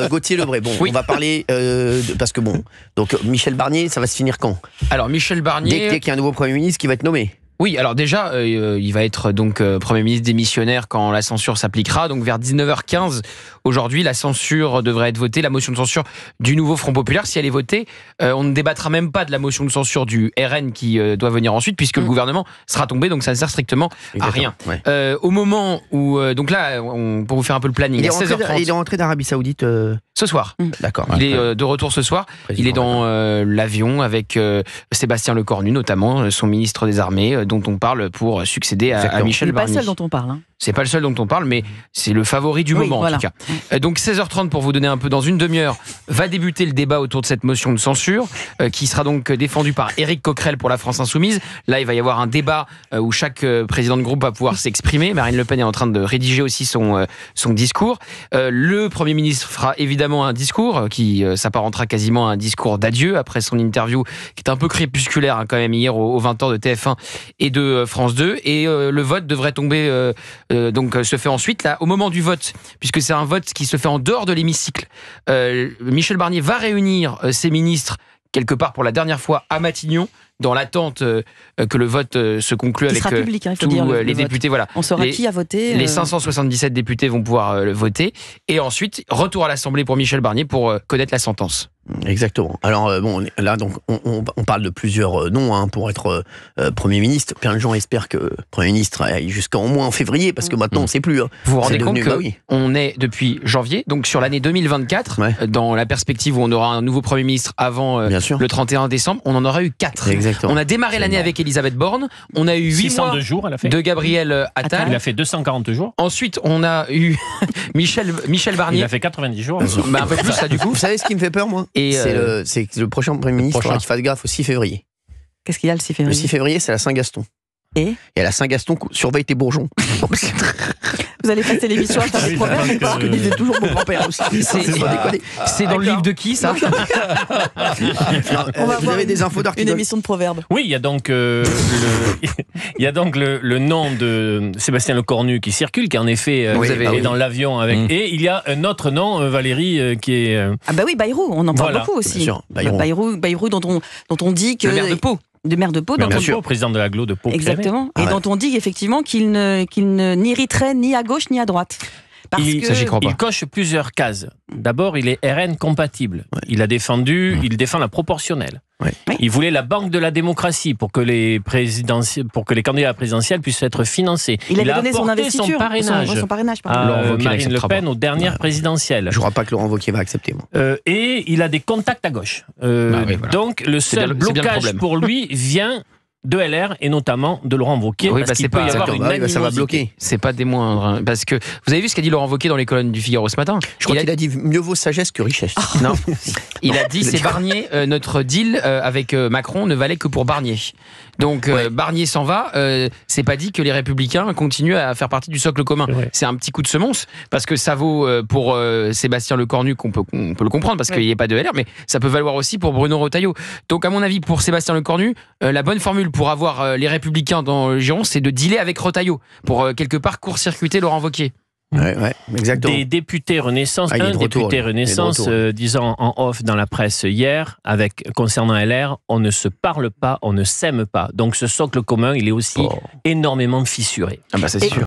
Gauthier Lebray, bon, Oui. on va parler, parce que bon, donc Michel Barnier, ça va se finir quand? Alors Michel Barnier... Dès qu'il y a un nouveau Premier ministre qui va être nommé. Oui, alors déjà, il va être donc Premier ministre démissionnaire quand la censure s'appliquera. Donc vers 19h15 aujourd'hui, la censure devrait être votée, la motion de censure du nouveau Front Populaire. Si elle est votée, on ne débattra même pas de la motion de censure du RN qui doit venir ensuite, puisque le gouvernement sera tombé, donc ça ne sert strictement à rien. Ouais. Au moment où, donc là, pour vous faire un peu le planning, Il est à 16h30 il est rentré d'Arabie Saoudite. ce soir. D'accord. Il est de retour ce soir. Il est dans l'avion avec Sébastien Lecornu, notamment son ministre des Armées, dont on parle pour succéder à Michel Barnier. C'est pas le seul dont on parle. Hein. C'est pas le seul dont on parle, mais c'est le favori du moment voilà. en tout cas. Donc 16h30 pour vous donner un peu, dans une demi-heure, va débuter le débat autour de cette motion de censure qui sera donc défendue par Éric Coquerel pour la France Insoumise. Là, il va y avoir un débat où chaque président de groupe va pouvoir s'exprimer. Marine Le Pen est en train de rédiger aussi son discours. Le Premier ministre fera évidemment un discours qui s'apparentera quasiment à un discours d'adieu après son interview qui est un peu crépusculaire quand même hier aux 20h de TF1 et de France 2. Et le vote devrait tomber... donc se fait ensuite là au moment du vote, puisque c'est un vote qui se fait en dehors de l'hémicycle. Michel Barnier va réunir ses ministres quelque part pour la dernière fois à Matignon, dans l'attente que le vote se conclue avec public, hein, tous les députés. Voilà. On saura qui a voté. Les 577 députés vont pouvoir voter, et ensuite retour à l'Assemblée pour Michel Barnier pour connaître la sentence. Exactement. Alors bon, là donc on parle de plusieurs noms pour être Premier ministre. Plein de gens espèrent que Premier ministre aille jusqu'en moins en février, parce que maintenant on ne sait plus. Hein. Vous vous rendez compte qu'on est depuis janvier, donc sur l'année 2024, dans la perspective où on aura un nouveau Premier ministre avant le 31 décembre, on en aura eu 4. Exactement. On a démarré l'année avec Elisabeth Borne, on a eu 8 mois jours, elle a fait. de Gabriel Attal. Il a fait 240 jours. Ensuite, on a eu Michel Barnier. Il a fait 90 jours. Un peu plus, ça, du coup. Vous savez ce qui me fait peur, moi? C'est que le prochain Premier ministre, il faudra qu'il fasse gaffe au 6 février. Qu'est-ce qu'il y a le 6 février? Le 6 février, c'est la Saint-Gaston. Et à la Saint-Gaston, surveille tes bourgeons. Vous allez passer l'émission à faire des proverbes ou pas? Ce que disait toujours mon grand-père aussi. C'est dans le livre de qui, ça? On va Vous avez des infos une émission de proverbes. Oui, il y a donc, il y a donc le nom de Sébastien Lecornu qui circule, qui en effet est dans l'avion avec. Et il y a un autre nom, Valérie, qui est. Ah bah oui, Bayrou, on en parle beaucoup aussi. Bien sûr, Bayrou dont on dit que. Le maire de Pau. De maire de Pau, président de l'agglo de Pau. Exactement. Et dont on dit effectivement qu'il n'irriterait ni à gauche ni à droite. Il coche plusieurs cases. D'abord, il est RN compatible. Il défend la proportionnelle. Il voulait la banque de la démocratie pour que les candidats à la présidentielle puissent être financés. Il avait donné son investiture, son parrainage à Marine Le Pen aux dernières présidentielles. Je ne crois pas que Laurent Wauquiez va accepter. Moi. Et il a des contacts à gauche. Donc le seul blocage pour lui vient de LR et notamment de Laurent Wauquiez. Oui, parce qu'il peut y avoir une animosité. Ça va bloquer. C'est pas des moindres. Hein, parce que vous avez vu ce qu'a dit Laurent Wauquiez dans les colonnes du Figaro ce matin? Je crois qu'il a dit mieux vaut sagesse que richesse. Non. Il a dit c'est Barnier, notre deal avec Macron ne valait que pour Barnier. Donc Barnier s'en va, c'est pas dit que les Républicains continuent à faire partie du socle commun. C'est un petit coup de semonce, parce que ça vaut pour Sébastien Lecornu, qu'on peut le comprendre, parce qu'il n'y a pas de LR, mais ça peut valoir aussi pour Bruno Retailleau. Donc à mon avis, pour Sébastien Lecornu, la bonne formule pour avoir les Républicains dans le giron, c'est de dealer avec Retailleau, pour quelque part court-circuiter Laurent Wauquiez. Exactement. Des députés Renaissance, député Renaissance disant en off dans la presse hier, concernant LR, on ne se parle pas, on ne s'aime pas. Donc ce socle commun, il est aussi énormément fissuré. Ah bah c'est sûr.